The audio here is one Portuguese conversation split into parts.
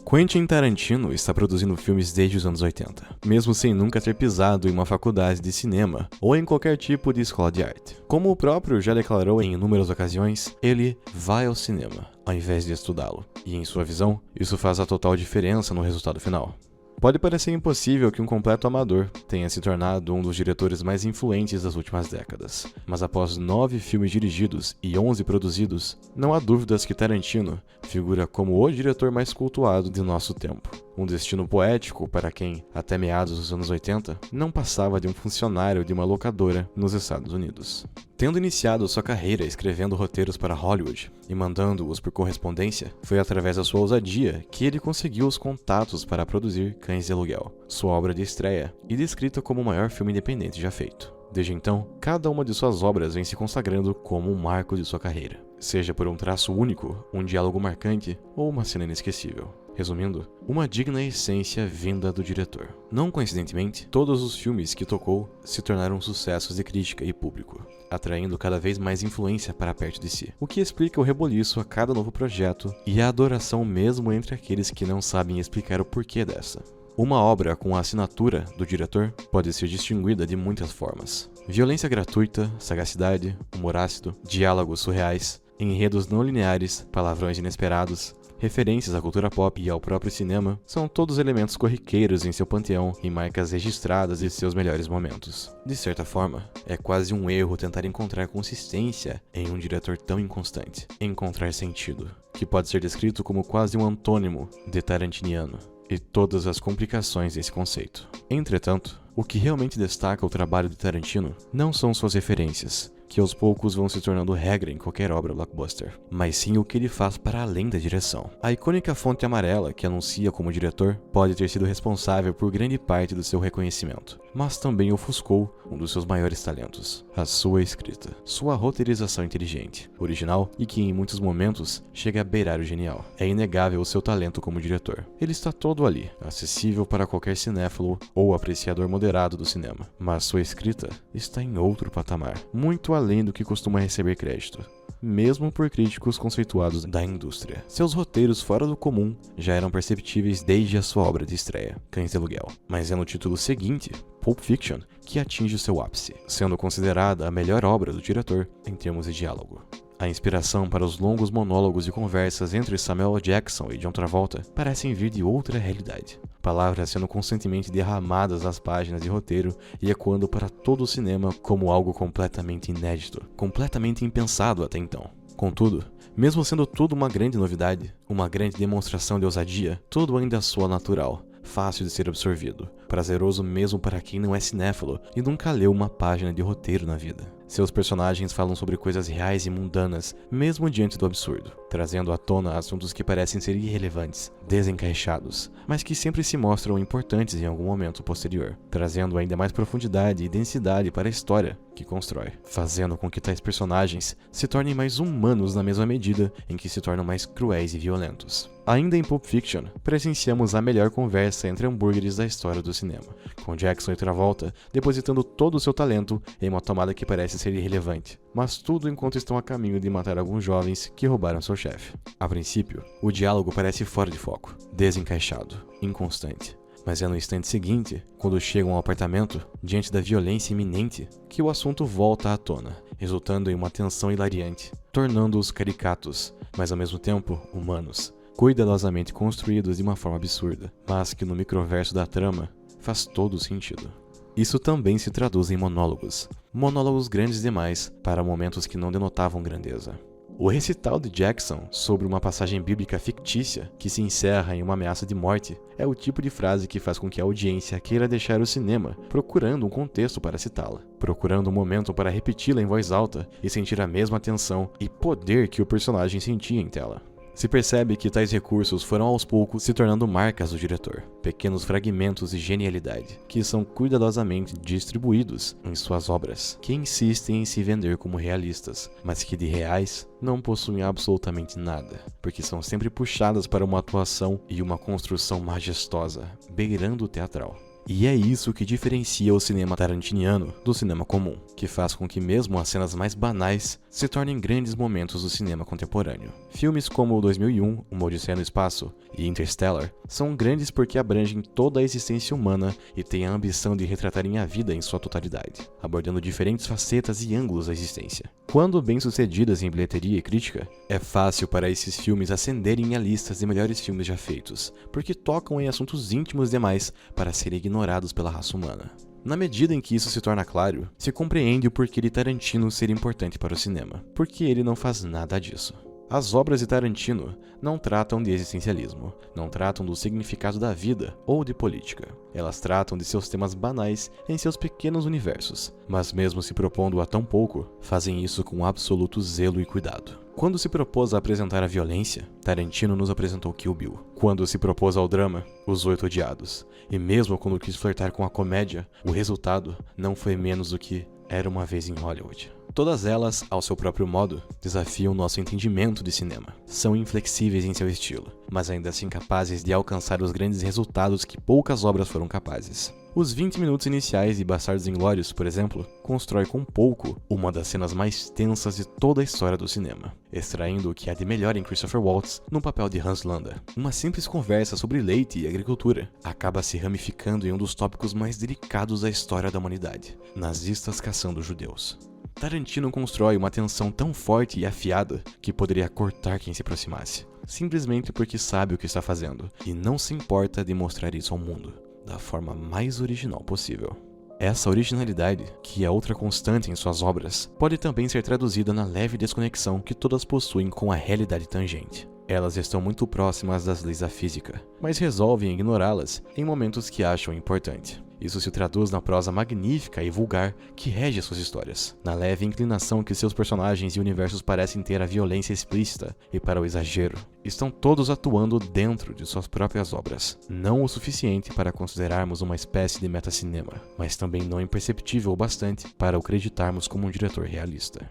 Quentin Tarantino está produzindo filmes desde os anos 80, mesmo sem nunca ter pisado em uma faculdade de cinema ou em qualquer tipo de escola de arte. Como o próprio já declarou em inúmeras ocasiões, ele vai ao cinema ao invés de estudá-lo, e em sua visão, isso faz a total diferença no resultado final. Pode parecer impossível que um completo amador tenha se tornado um dos diretores mais influentes das últimas décadas, mas após 9 filmes dirigidos e 11 produzidos, não há dúvidas que Tarantino figura como o diretor mais cultuado de nosso tempo. Um destino poético para quem, até meados dos anos 80, não passava de um funcionário de uma locadora nos Estados Unidos. Tendo iniciado sua carreira escrevendo roteiros para Hollywood e mandando-os por correspondência, foi através da sua ousadia que ele conseguiu os contatos para produzir Cães de Aluguel, sua obra de estreia e descrita como o maior filme independente já feito. Desde então, cada uma de suas obras vem se consagrando como um marco de sua carreira, seja por um traço único, um diálogo marcante ou uma cena inesquecível. Resumindo, uma digna essência vinda do diretor. Não coincidentemente, todos os filmes que tocou se tornaram sucessos de crítica e público, atraindo cada vez mais influência para perto de si, o que explica o reboliço a cada novo projeto e a adoração mesmo entre aqueles que não sabem explicar o porquê dessa. Uma obra com a assinatura do diretor pode ser distinguida de muitas formas. Violência gratuita, sagacidade, humor ácido, diálogos surreais, enredos não lineares, palavrões inesperados, referências à cultura pop e ao próprio cinema são todos elementos corriqueiros em seu panteão e marcas registradas de seus melhores momentos. De certa forma, é quase um erro tentar encontrar consistência em um diretor tão inconstante, encontrar sentido, que pode ser descrito como quase um antônimo de tarantiniano, e todas as complicações desse conceito. Entretanto, o que realmente destaca o trabalho de Tarantino não são suas referências, que aos poucos vão se tornando regra em qualquer obra blockbuster, mas sim o que ele faz para além da direção. A icônica fonte amarela que anuncia como diretor pode ter sido responsável por grande parte do seu reconhecimento, mas também ofuscou um dos seus maiores talentos, a sua escrita, sua roteirização inteligente, original e que em muitos momentos chega a beirar o genial. É inegável o seu talento como diretor. Ele está todo ali, acessível para qualquer cinéfilo ou apreciador moderado do cinema, mas sua escrita está em outro patamar, muito além do que costuma receber crédito, mesmo por críticos conceituados da indústria. Seus roteiros fora do comum já eram perceptíveis desde a sua obra de estreia, Cães de Aluguel, mas é no título seguinte, Pulp Fiction, que atinge o seu ápice, sendo considerada a melhor obra do diretor em termos de diálogo. A inspiração para os longos monólogos e conversas entre Samuel Jackson e John Travolta parecem vir de outra realidade. Palavras sendo constantemente derramadas nas páginas de roteiro e ecoando para todo o cinema como algo completamente inédito, completamente impensado até então. Contudo, mesmo sendo tudo uma grande novidade, uma grande demonstração de ousadia, tudo ainda soa natural, fácil de ser absorvido, prazeroso mesmo para quem não é cinéfilo e nunca leu uma página de roteiro na vida. Seus personagens falam sobre coisas reais e mundanas, mesmo diante do absurdo, trazendo à tona assuntos que parecem ser irrelevantes, desencaixados, mas que sempre se mostram importantes em algum momento posterior, trazendo ainda mais profundidade e densidade para a história que constrói, fazendo com que tais personagens se tornem mais humanos na mesma medida em que se tornam mais cruéis e violentos. Ainda em Pulp Fiction, presenciamos a melhor conversa entre hambúrgueres da história do cinema, com Jackson e Travolta depositando todo o seu talento em uma tomada que parece ser irrelevante, mas tudo enquanto estão a caminho de matar alguns jovens que roubaram seu chefe. A princípio, o diálogo parece fora de foco, desencaixado, inconstante. Mas é no instante seguinte, quando chegam ao apartamento, diante da violência iminente, que o assunto volta à tona, resultando em uma tensão hilariante, tornando-os caricatos, mas ao mesmo tempo humanos, cuidadosamente construídos de uma forma absurda, mas que no microverso da trama faz todo o sentido. Isso também se traduz em monólogos grandes demais para momentos que não denotavam grandeza. O recital de Jackson sobre uma passagem bíblica fictícia que se encerra em uma ameaça de morte é o tipo de frase que faz com que a audiência queira deixar o cinema procurando um contexto para citá-la, procurando um momento para repeti-la em voz alta e sentir a mesma tensão e poder que o personagem sentia em tela. Se percebe que tais recursos foram aos poucos se tornando marcas do diretor, pequenos fragmentos de genialidade, que são cuidadosamente distribuídos em suas obras, que insistem em se vender como realistas, mas que de reais não possuem absolutamente nada, porque são sempre puxadas para uma atuação e uma construção majestosa, beirando o teatral. E é isso que diferencia o cinema tarantiniano do cinema comum, que faz com que mesmo as cenas mais banais se tornem grandes momentos do cinema contemporâneo. Filmes como 2001, Uma Odisseia no Espaço e Interstellar são grandes porque abrangem toda a existência humana e têm a ambição de retratarem a vida em sua totalidade, abordando diferentes facetas e ângulos da existência. Quando bem-sucedidas em bilheteria e crítica, é fácil para esses filmes ascenderem a listas de melhores filmes já feitos, porque tocam em assuntos íntimos demais para serem ignorados pela raça humana. Na medida em que isso se torna claro, se compreende o porquê de Tarantino ser importante para o cinema, porque ele não faz nada disso. As obras de Tarantino não tratam de existencialismo, não tratam do significado da vida ou de política. Elas tratam de seus temas banais em seus pequenos universos, mas mesmo se propondo a tão pouco, fazem isso com absoluto zelo e cuidado. Quando se propôs a apresentar a violência, Tarantino nos apresentou Kill Bill. Quando se propôs ao drama, Os Oito Odiados. E mesmo quando quis flertar com a comédia, o resultado não foi menos do que Era Uma Vez em Hollywood. Todas elas, ao seu próprio modo, desafiam nosso entendimento de cinema. São inflexíveis em seu estilo, mas ainda assim capazes de alcançar os grandes resultados que poucas obras foram capazes. Os 20 minutos iniciais de Bastardos Inglórios, por exemplo, constrói com pouco uma das cenas mais tensas de toda a história do cinema, extraindo o que há de melhor em Christopher Waltz no papel de Hans Landa. Uma simples conversa sobre leite e agricultura acaba se ramificando em um dos tópicos mais delicados da história da humanidade: nazistas caçando judeus. Tarantino constrói uma tensão tão forte e afiada que poderia cortar quem se aproximasse, simplesmente porque sabe o que está fazendo e não se importa de mostrar isso ao mundo da forma mais original possível. Essa originalidade, que é outra constante em suas obras, pode também ser traduzida na leve desconexão que todas possuem com a realidade tangente. Elas estão muito próximas das leis da física, mas resolvem ignorá-las em momentos que acham importante. Isso se traduz na prosa magnífica e vulgar que rege suas histórias, na leve inclinação que seus personagens e universos parecem ter à violência explícita e para o exagero. Estão todos atuando dentro de suas próprias obras, não o suficiente para considerarmos uma espécie de metacinema, mas também não imperceptível o bastante para o acreditarmos como um diretor realista.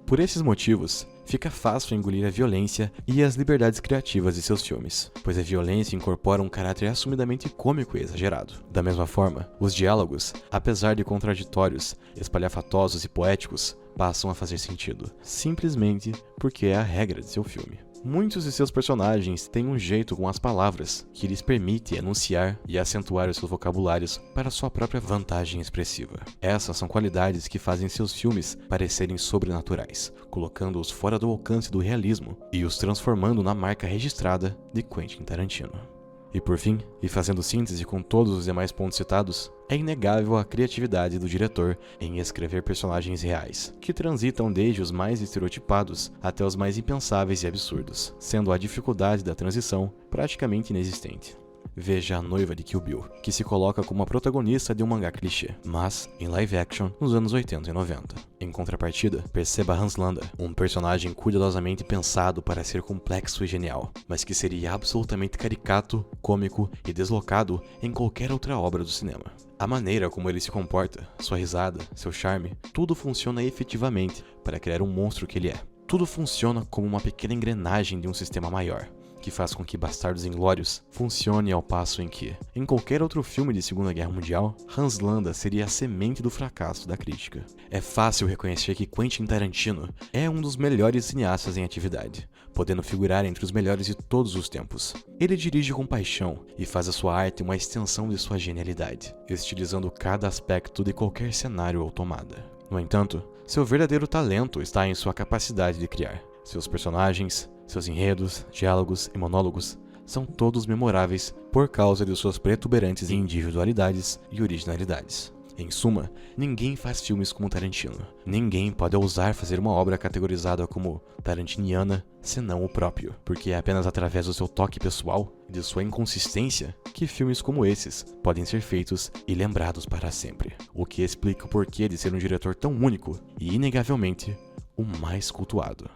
Por esses motivos, fica fácil engolir a violência e as liberdades criativas de seus filmes, pois a violência incorpora um caráter assumidamente cômico e exagerado. Da mesma forma, os diálogos, apesar de contraditórios, espalhafatosos e poéticos, passam a fazer sentido, simplesmente porque é a regra de seu filme. Muitos de seus personagens têm um jeito com as palavras que lhes permite enunciar e acentuar os seus vocabulários para sua própria vantagem expressiva. Essas são qualidades que fazem seus filmes parecerem sobrenaturais, colocando-os fora do alcance do realismo e os transformando na marca registrada de Quentin Tarantino. E por fim, e fazendo síntese com todos os demais pontos citados, é inegável a criatividade do diretor em escrever personagens reais, que transitam desde os mais estereotipados até os mais impensáveis e absurdos, sendo a dificuldade da transição praticamente inexistente. Veja A Noiva de Kill Bill, que se coloca como a protagonista de um mangá clichê, mas em live action nos anos 80 e 90. Em contrapartida, perceba Hans Landa, um personagem cuidadosamente pensado para ser complexo e genial, mas que seria absolutamente caricato, cômico e deslocado em qualquer outra obra do cinema. A maneira como ele se comporta, sua risada, seu charme, tudo funciona efetivamente para criar um monstro que ele é. Tudo funciona como uma pequena engrenagem de um sistema maior, que faz com que Bastardos Inglórios funcione ao passo em que, em qualquer outro filme de Segunda Guerra Mundial, Hans Landa seria a semente do fracasso da crítica. É fácil reconhecer que Quentin Tarantino é um dos melhores cineastas em atividade, podendo figurar entre os melhores de todos os tempos. Ele dirige com paixão e faz a sua arte uma extensão de sua genialidade, estilizando cada aspecto de qualquer cenário ou tomada. No entanto, seu verdadeiro talento está em sua capacidade de criar. Seus personagens, seus enredos, diálogos e monólogos são todos memoráveis por causa de suas protuberantes individualidades e originalidades. Em suma, ninguém faz filmes como Tarantino. Ninguém pode ousar fazer uma obra categorizada como tarantiniana senão o próprio, porque é apenas através do seu toque pessoal e de sua inconsistência que filmes como esses podem ser feitos e lembrados para sempre. O que explica o porquê de ser um diretor tão único e, inegavelmente, o mais cultuado.